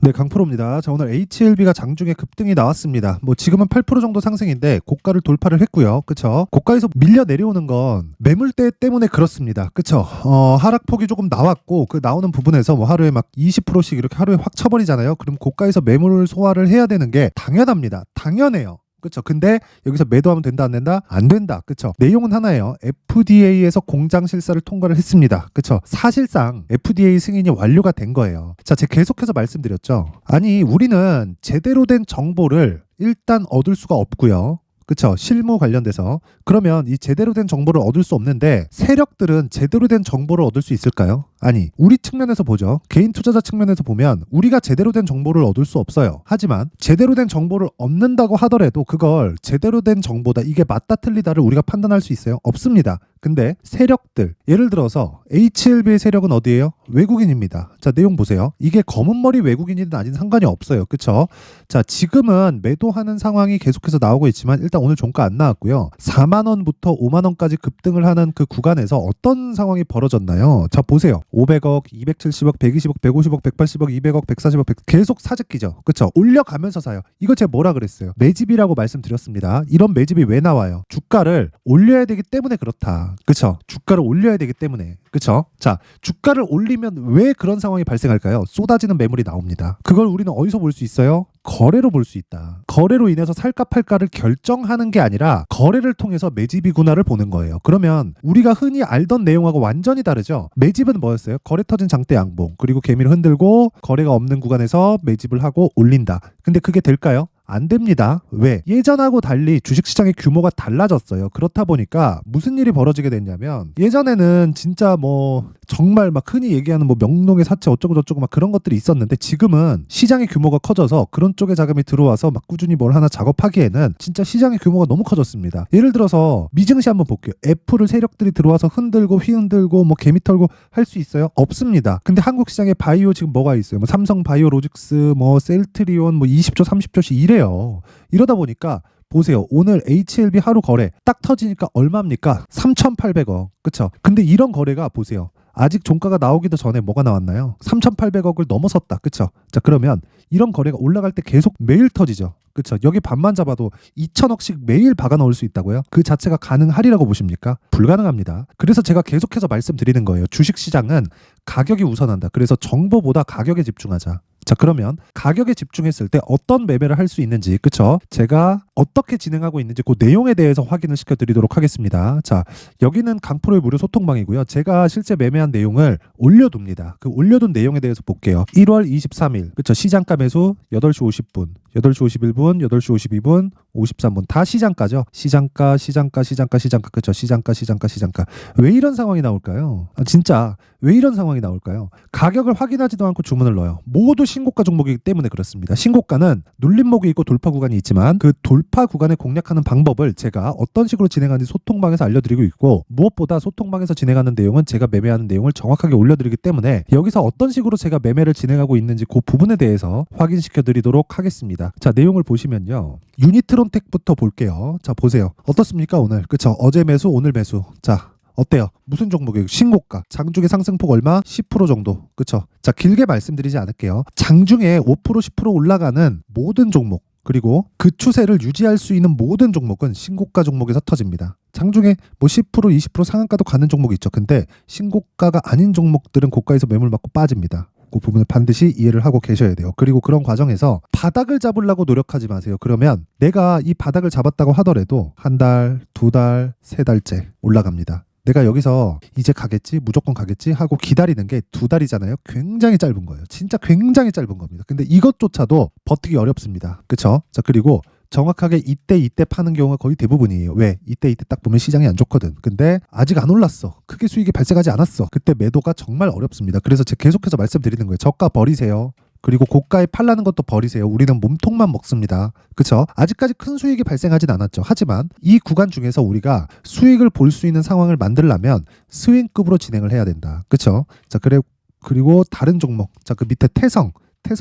네, 강프로입니다. 자, 오늘 HLB가 장중에 급등이 나왔습니다. 뭐 지금은 8% 정도 상승인데 고가를 돌파를 했고요. 그쵸? 고가에서 밀려 내려오는 건 매물대 때문에 그렇습니다. 그쵸? 하락폭이 조금 나왔고 그 나오는 부분에서 뭐 하루에 막 20%씩 이렇게 하루에 확 쳐버리잖아요. 그럼 고가에서 매물을 소화를 해야 되는 게 당연합니다. 당연해요. 그쵸? 근데 여기서 매도하면 된다 안 된다? 안 된다. 그쵸? 내용은 하나예요. FDA에서 공장 실사를 통과를 했습니다. 그쵸? 사실상 FDA 승인이 완료가 된 거예요. 자, 제가 계속해서 말씀드렸죠. 아니, 우리는 제대로 된 정보를 일단 얻을 수가 없고요. 그쵸? 실무 관련돼서. 그러면 이 제대로 된 정보를 얻을 수 없는데 세력들은 제대로 된 정보를 얻을 수 있을까요? 아니, 우리 측면에서 보죠. 개인 투자자 측면에서 보면 우리가 제대로 된 정보를 얻을 수 없어요. 하지만 제대로 된 정보를 얻는다고 하더라도 그걸 제대로 된 정보다, 이게 맞다 틀리다를 우리가 판단할 수 있어요? 없습니다. 근데 세력들, 예를 들어서 HLB의 세력은 어디예요? 외국인입니다. 자, 내용 보세요. 이게 검은머리 외국인이든 아닌 상관이 없어요. 그쵸? 자, 지금은 매도하는 상황이 계속해서 나오고 있지만 일단 오늘 종가 안 나왔고요. 4만원부터 5만원까지 급등을 하는 그 구간에서 어떤 상황이 벌어졌나요? 자, 보세요. 500억, 270억, 120억, 150억, 180억, 200억, 140억, 계속 사재기죠. 그쵸? 올려가면서 사요. 이거 제가 뭐라 그랬어요? 매집이라고 말씀드렸습니다. 이런 매집이 왜 나와요? 주가를 올려야 되기 때문에 그렇다. 그쵸? 주가를 올려야 되기 때문에. 그쵸? 자, 주가를 올리면 왜 그런 상황이 발생할까요? 쏟아지는 매물이 나옵니다. 그걸 우리는 어디서 볼 수 있어요? 거래로 볼 수 있다. 거래로 인해서 살까 팔까를 결정하는 게 아니라 거래를 통해서 매집이구나를 보는 거예요. 그러면 우리가 흔히 알던 내용하고 완전히 다르죠. 매집은 뭐였어요? 거래 터진 장대 양봉, 그리고 개미를 흔들고 거래가 없는 구간에서 매집을 하고 올린다. 근데 그게 될까요? 안 됩니다. 왜? 예전하고 달리 주식시장의 규모가 달라졌어요. 그렇다 보니까 무슨 일이 벌어지게 됐냐면, 예전에는 진짜 뭐 정말 막 흔히 얘기하는 뭐 명동의 사채 어쩌고 저쩌고 막 그런 것들이 있었는데, 지금은 시장의 규모가 커져서 그런 쪽에 자금이 들어와서 막 꾸준히 뭘 하나 작업하기에는 진짜 시장의 규모가 너무 커졌습니다. 예를 들어서 미증시 한번 볼게요. 애플을 세력들이 들어와서 흔들고 휘흔들고 뭐 개미 털고 할 수 있어요? 없습니다. 근데 한국 시장에 바이오 지금 뭐가 있어요? 뭐 삼성 바이오로직스, 뭐 셀트리온, 뭐 20조 30조씩 이래요. 이러다 보니까 보세요. 오늘 HLB 하루 거래 딱 터지니까 얼마입니까? 3,800억. 그쵸? 근데 이런 거래가 보세요. 아직 종가가 나오기도 전에 뭐가 나왔나요? 3,800억을 넘어섰다. 그쵸? 자, 그러면 이런 거래가 올라갈 때 계속 매일 터지죠. 그쵸? 여기 반만 잡아도 2천억씩 매일 박아 넣을 수 있다고요? 그 자체가 가능하리라고 보십니까? 불가능합니다. 그래서 제가 계속해서 말씀드리는 거예요. 주식시장은 가격이 우선한다. 그래서 정보보다 가격에 집중하자. 자, 그러면 가격에 집중했을 때 어떤 매매를 할 수 있는지, 그쵸? 제가 어떻게 진행하고 있는지 그 내용에 대해서 확인을 시켜드리도록 하겠습니다. 자, 여기는 강프로의 무료 소통방이고요. 제가 실제 매매한 내용을 올려둡니다. 그 올려둔 내용에 대해서 볼게요. 1월 23일, 그쵸? 시장가 매수 8시 50분, 8시 51분, 8시 52분, 53분 다 시장가죠. 시장가, 그쵸? 시장가. 왜 이런 상황이 나올까요? 진짜 왜 이런 상황이 나올까요? 가격을 확인하지도 않고 주문을 넣어요. 모두 신고가 종목이기 때문에 그렇습니다. 신고가는 눌림목이 있고 돌파 구간이 있지만 그 돌파 구간을 공략하는 방법을 제가 어떤 식으로 진행하는지 소통방에서 알려드리고 있고, 무엇보다 소통방에서 진행하는 내용은 제가 매매하는 내용을 정확하게 올려드리기 때문에 여기서 어떤 식으로 제가 매매를 진행하고 있는지 그 부분에 대해서 확인시켜 드리도록 하겠습니다. 자, 내용을 보시면요. 유니트론텍부터 볼게요. 자, 보세요. 어떻습니까 오늘? 그쵸? 어제 매수, 오늘 매수. 자, 어때요? 무슨 종목이에요? 신고가. 장중에 상승폭 얼마? 10% 정도. 그쵸? 자, 길게 말씀드리지 않을게요. 장중에 5% 10% 올라가는 모든 종목, 그리고 그 추세를 유지할 수 있는 모든 종목은 신고가 종목에서 터집니다. 장중에 뭐 10% 20% 상한가도 가는 종목이 있죠. 근데 신고가가 아닌 종목들은 고가에서 매물 맞고 빠집니다. 그 부분을 반드시 이해를 하고 계셔야 돼요. 그리고 그런 과정에서 바닥을 잡으려고 노력하지 마세요. 그러면 내가 이 바닥을 잡았다고 하더라도 한 달, 두 달, 세 달째 올라갑니다. 내가 여기서 이제 가겠지, 무조건 가겠지 하고 기다리는 게 두 달이잖아요. 굉장히 짧은 거예요. 진짜 굉장히 짧은 겁니다. 근데 이것조차도 버티기 어렵습니다. 그쵸? 자, 그리고 정확하게 이때 파는 경우가 거의 대부분이에요. 왜? 이때 딱 보면 시장이 안 좋거든. 근데 아직 안 올랐어. 크게 수익이 발생하지 않았어. 그때 매도가 정말 어렵습니다. 그래서 제가 계속해서 말씀드리는 거예요. 저가 버리세요. 그리고 고가에 팔라는 것도 버리세요. 우리는 몸통만 먹습니다. 그쵸? 아직까지 큰 수익이 발생하진 않았죠. 하지만 이 구간 중에서 우리가 수익을 볼 수 있는 상황을 만들려면 스윙급으로 진행을 해야 된다. 그쵸? 자, 그리고 다른 종목. 자, 그 밑에 태성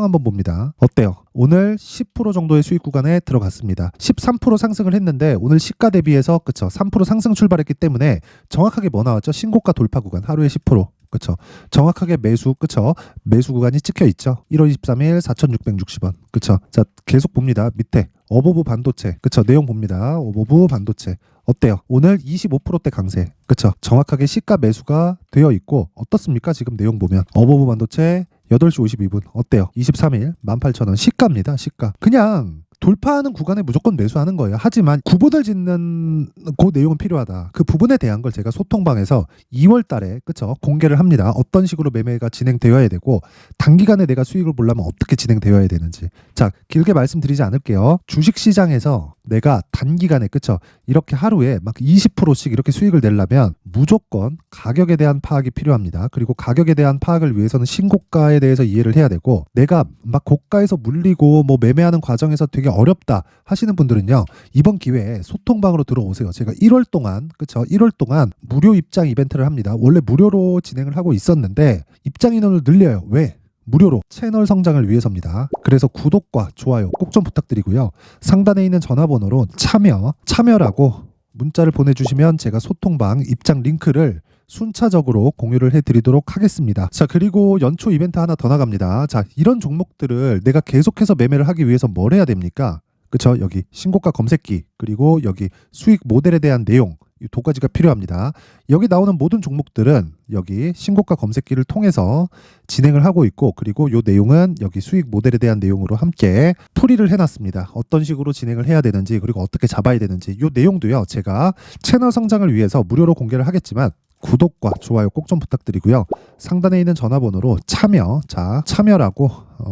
한번 봅니다. 어때요? 오늘 10% 정도의 수익 구간에 들어갔습니다. 13% 상승을 했는데 오늘 시가 대비해서, 그쵸? 3% 상승 출발했기 때문에 정확하게 뭐 나왔죠? 신고가 돌파 구간. 하루에 10%. 그쵸? 정확하게 매수, 그쵸? 매수 구간이 찍혀 있죠. 1월 23일 4,660원, 그쵸? 자, 계속 봅니다. 밑에 어버브 반도체, 그쵸? 내용 봅니다. 어버브 반도체. 어때요? 오늘 25%대 강세, 그쵸? 정확하게 시가 매수가 되어 있고 어떻습니까? 지금 내용 보면 어버브 반도체 8시 52분 어때요? 23일 18,000원 시가입니다. 시가. 그냥 돌파하는 구간에 무조건 매수하는 거예요. 하지만 구분을 짓는 그 내용은 필요하다. 그 부분에 대한 걸 제가 소통방에서 2월 달에 그쵸? 공개를 합니다. 어떤 식으로 매매가 진행되어야 되고 단기간에 내가 수익을 보려면 어떻게 진행되어야 되는지. 자, 길게 말씀드리지 않을게요. 주식시장에서 내가 단기간에 그쵸? 이렇게 하루에 막 20%씩 이렇게 수익을 내려면 무조건 가격에 대한 파악이 필요합니다. 그리고 가격에 대한 파악을 위해서는 신고가에 대해서 이해를 해야 되고 내가 막 고가에서 물리고 뭐 매매하는 과정에서 되게 어렵다 하시는 분들은요. 이번 기회에 소통방으로 들어오세요. 제가 1월 동안 그쵸? 1월 동안 무료 입장 이벤트를 합니다. 원래 무료로 진행을 하고 있었는데 입장 인원을 늘려요. 왜? 무료로 채널 성장을 위해서입니다. 그래서 구독과 좋아요 꼭 좀 부탁드리고요. 상단에 있는 전화번호로 참여라고 문자를 보내주시면 제가 소통방 입장 링크를 순차적으로 공유를 해드리도록 하겠습니다. 자, 그리고 연초 이벤트 하나 더 나갑니다. 자, 이런 종목들을 내가 계속해서 매매를 하기 위해서 뭘 해야 됩니까? 그쵸? 여기 신고가 검색기 그리고 여기 수익 모델에 대한 내용 이 두 가지가 필요합니다. 여기 나오는 모든 종목들은 여기 신고가 검색기를 통해서 진행을 하고 있고 그리고 이 내용은 여기 수익 모델에 대한 내용으로 함께 풀이를 해놨습니다. 어떤 식으로 진행을 해야 되는지 그리고 어떻게 잡아야 되는지 이 내용도요. 제가 채널 성장을 위해서 무료로 공개를 하겠지만 구독과 좋아요 꼭 좀 부탁드리고요. 상단에 있는 전화번호로 참여라고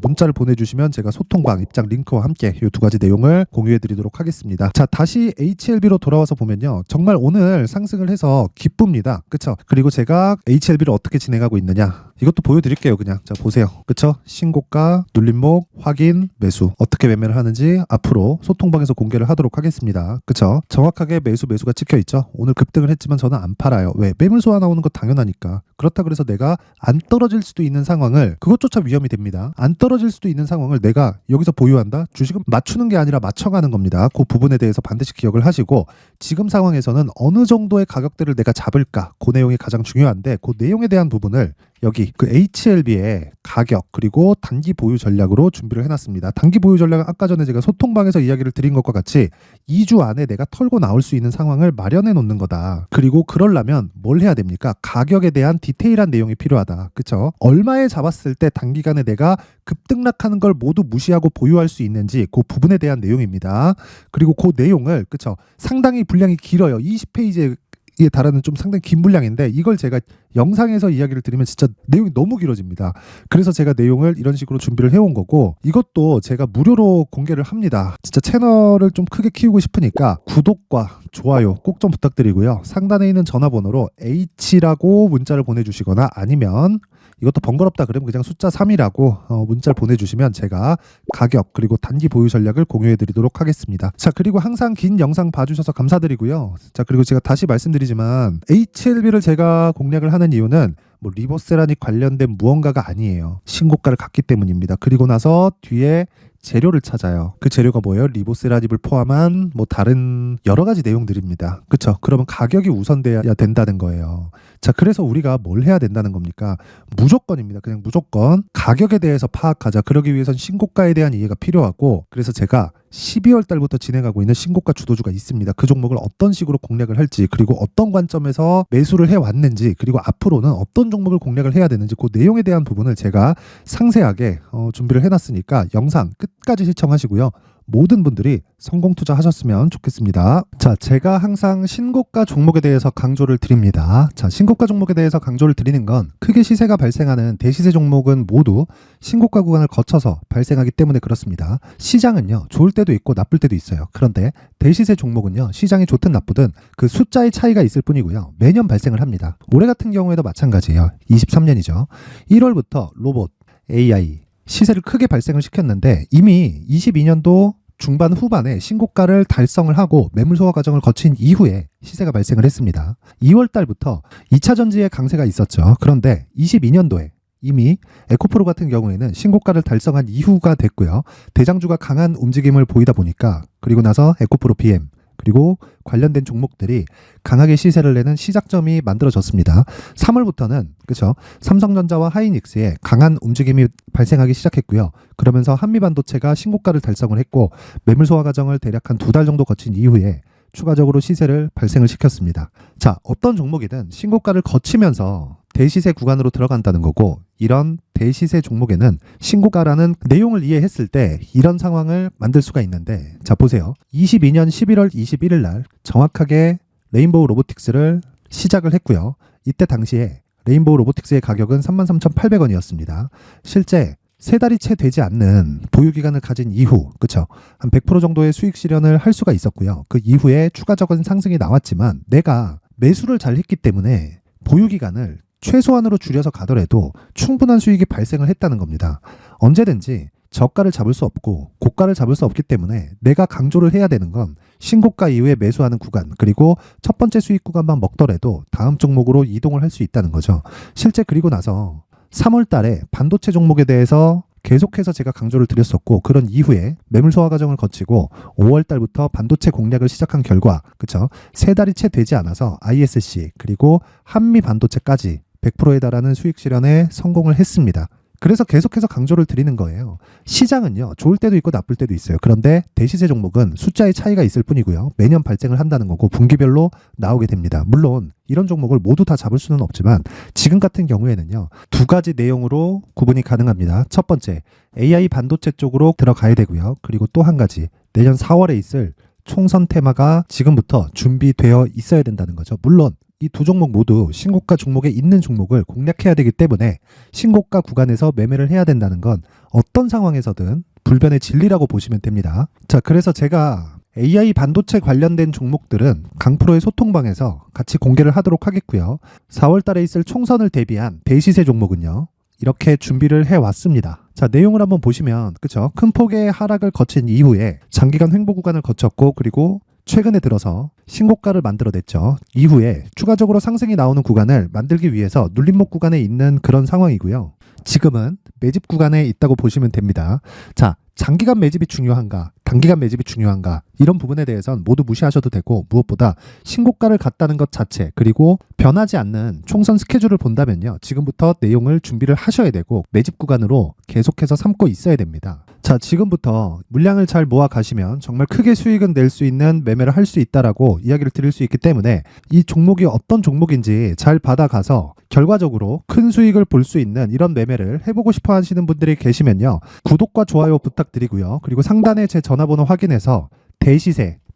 문자를 보내주시면 제가 소통방 입장 링크와 함께 이 두 가지 내용을 공유해드리도록 하겠습니다. 자, 다시 HLB로 돌아와서 보면요. 정말 오늘 상승을 해서 기쁩니다. 그쵸? 그리고 제가 HLB를 어떻게 진행하고 있느냐 이것도 보여드릴게요. 그냥 자 보세요. 그쵸? 신고가, 눌림목, 확인, 매수 어떻게 매매를 하는지 앞으로 소통방에서 공개를 하도록 하겠습니다. 그쵸? 정확하게 매수가 찍혀 있죠. 오늘 급등을 했지만 저는 안 팔아요. 왜? 매물 소화 나오는 거 당연하니까. 그렇다 그래서 내가 안 떨어질 수도 있는 상황을 그것조차 위험이 됩니다. 안 떨어질 수도 있는 상황을 내가 여기서 보유한다? 주식은 맞추는 게 아니라 맞춰가는 겁니다. 그 부분에 대해서 반드시 기억을 하시고 지금 상황에서는 어느 정도의 가격대를 내가 잡을까? 그 내용이 가장 중요한데 그 내용에 대한 부분을 여기 그 HLB의 가격 그리고 단기 보유 전략으로 준비를 해놨습니다. 단기 보유 전략은 아까 전에 제가 소통방에서 이야기를 드린 것과 같이 2주 안에 내가 털고 나올 수 있는 상황을 마련해 놓는 거다. 그리고 그러려면 뭘 해야 됩니까? 가격에 대한 디테일한 내용이 필요하다. 그쵸? 얼마에 잡았을 때 단기간에 내가 급등락하는 걸 모두 무시하고 보유할 수 있는지 그 부분에 대한 내용입니다. 그리고 그 내용을 그쵸? 상당히 분량이 길어요. 20페이지에 에 달하는 좀 상당히 긴 분량인데 이걸 제가 영상에서 이야기를 드리면 진짜 내용이 너무 길어집니다. 그래서 제가 내용을 이런 식으로 준비를 해온 거고 이것도 제가 무료로 공개를 합니다. 진짜 채널을 좀 크게 키우고 싶으니까 구독과 좋아요 꼭 좀 부탁드리고요. 상단에 있는 전화번호로 H라고 문자를 보내주시거나 아니면 이것도 번거롭다 그러면 그냥 숫자 3이라고 문자를 보내주시면 제가 가격 그리고 단기 보유 전략을 공유해 드리도록 하겠습니다. 자, 그리고 항상 긴 영상 봐주셔서 감사드리고요. 자, 그리고 제가 다시 말씀드리지만 HLB를 제가 공략을 하는 이유는 뭐 리보세라닉 관련된 무언가가 아니에요. 신고가를 갔기 때문입니다. 그리고 나서 뒤에 재료를 찾아요. 그 재료가 뭐예요? 리보세라닙을 포함한 뭐 다른 여러 가지 내용들입니다. 그쵸? 그러면 가격이 우선돼야 된다는 거예요. 자, 그래서 우리가 뭘 해야 된다는 겁니까? 무조건입니다. 그냥 무조건 가격에 대해서 파악하자. 그러기 위해선 신고가에 대한 이해가 필요하고 그래서 제가 12월 달부터 진행하고 있는 신고가 주도주가 있습니다. 그 종목을 어떤 식으로 공략을 할지 그리고 어떤 관점에서 매수를 해왔는지 그리고 앞으로는 어떤 종목을 공략을 해야 되는지 그 내용에 대한 부분을 제가 상세하게 준비를 해놨으니까 영상 끝까지 시청하시고요. 모든 분들이 성공 투자하셨으면 좋겠습니다. 자, 제가 항상 신고가 종목에 대해서 강조를 드립니다. 자, 신고가 종목에 대해서 강조를 드리는 건 크게 시세가 발생하는 대시세 종목은 모두 신고가 구간을 거쳐서 발생하기 때문에 그렇습니다. 시장은요, 좋을 때도 있고 나쁠 때도 있어요. 그런데 대시세 종목은요, 시장이 좋든 나쁘든 그 숫자의 차이가 있을 뿐이고요. 매년 발생을 합니다. 올해 같은 경우에도 마찬가지예요. 23년이죠. 1월부터 로봇, AI, 시세를 크게 발생을 시켰는데 이미 22년도 중반 후반에 신고가를 달성을 하고 매물 소화 과정을 거친 이후에 시세가 발생을 했습니다. 2월 달부터 2차 전지의 강세가 있었죠. 그런데 22년도에 이미 에코프로 같은 경우에는 신고가를 달성한 이후가 됐고요. 대장주가 강한 움직임을 보이다 보니까 그리고 나서 에코프로 BM 그리고 관련된 종목들이 강하게 시세를 내는 시작점이 만들어졌습니다. 3월부터는 그렇죠. 삼성전자와 하이닉스에 강한 움직임이 발생하기 시작했고요. 그러면서 한미반도체가 신고가를 달성을 했고 매물 소화 과정을 대략 한 2달 정도 거친 이후에 추가적으로 시세를 발생을 시켰습니다. 자, 어떤 종목이든 신고가를 거치면서 대시세 구간으로 들어간다는 거고, 이런 대시세 종목에는 신고가라는 내용을 이해했을 때 이런 상황을 만들 수가 있는데, 자 보세요. 22년 11월 21일 날 정확하게 레인보우 로보틱스를 시작을 했고요. 이때 당시에 레인보우 로보틱스의 가격은 33,800원이었습니다. 실제 세 달이 채 되지 않는 보유기간을 가진 이후, 그쵸? 한 100% 정도의 수익 실현을 할 수가 있었고요. 그 이후에 추가적인 상승이 나왔지만 내가 매수를 잘 했기 때문에 보유기간을 최소한으로 줄여서 가더라도 충분한 수익이 발생을 했다는 겁니다. 언제든지 저가를 잡을 수 없고 고가를 잡을 수 없기 때문에 내가 강조를 해야 되는 건 신고가 이후에 매수하는 구간, 그리고 첫 번째 수익 구간만 먹더라도 다음 종목으로 이동을 할 수 있다는 거죠. 실제 그리고 나서 3월 달에 반도체 종목에 대해서 계속해서 제가 강조를 드렸었고, 그런 이후에 매물 소화 과정을 거치고 5월 달부터 반도체 공략을 시작한 결과, 그쵸? 세 달이 채 되지 않아서 ISC 그리고 한미 반도체까지 100%에 달하는 수익 실현에 성공을 했습니다. 그래서 계속해서 강조를 드리는 거예요. 시장은요, 좋을 때도 있고 나쁠 때도 있어요. 그런데 대시세 종목은 숫자의 차이가 있을 뿐이고요. 매년 발생을 한다는 거고 분기별로 나오게 됩니다. 물론 이런 종목을 모두 다 잡을 수는 없지만 지금 같은 경우에는요, 두 가지 내용으로 구분이 가능합니다. 첫 번째, AI 반도체 쪽으로 들어가야 되고요. 그리고 또 한 가지, 내년 4월에 있을 총선 테마가 지금부터 준비되어 있어야 된다는 거죠. 물론 이 두 종목 모두 신고가 종목에 있는 종목을 공략해야 되기 때문에 신고가 구간에서 매매를 해야 된다는 건 어떤 상황에서든 불변의 진리라고 보시면 됩니다. 자, 그래서 제가 AI 반도체 관련된 종목들은 강프로의 소통방에서 같이 공개를 하도록 하겠고요. 4월 달에 있을 총선을 대비한 대시세 종목은요, 이렇게 준비를 해왔습니다. 자, 내용을 한번 보시면, 그쵸? 큰 폭의 하락을 거친 이후에 장기간 횡보 구간을 거쳤고, 그리고 최근에 들어서 신고가를 만들어냈죠. 이후에 추가적으로 상승이 나오는 구간을 만들기 위해서 눌림목 구간에 있는 그런 상황이고요. 지금은 매집 구간에 있다고 보시면 됩니다. 자, 장기간 매집이 중요한가, 단기간 매집이 중요한가, 이런 부분에 대해서는 모두 무시하셔도 되고, 무엇보다 신고가를 갔다는 것 자체, 그리고 변하지 않는 총선 스케줄을 본다면요, 지금부터 내용을 준비를 하셔야 되고 매집 구간으로 계속해서 삼고 있어야 됩니다. 자, 지금부터 물량을 잘 모아 가시면 정말 크게 수익은 낼 수 있는 매매를 할 수 있다라고 이야기를 드릴 수 있기 때문에 이 종목이 어떤 종목인지 잘 받아가서 결과적으로 큰 수익을 볼 수 있는 이런 매매를 해보고 싶어 하시는 분들이 계시면요, 구독과 좋아요 부탁드리고요. 그리고 상단에 제 전화번호 확인해서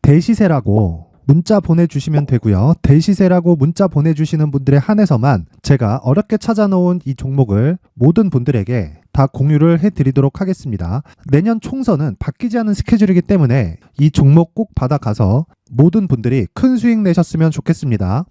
대시세라고 문자 보내주시면 되고요. 대시세라고 문자 보내주시는 분들에 한해서만 제가 어렵게 찾아놓은 이 종목을 모든 분들에게 다 공유를 해드리도록 하겠습니다. 내년 총선은 바뀌지 않은 스케줄이기 때문에 이 종목 꼭 받아가서 모든 분들이 큰 수익 내셨으면 좋겠습니다.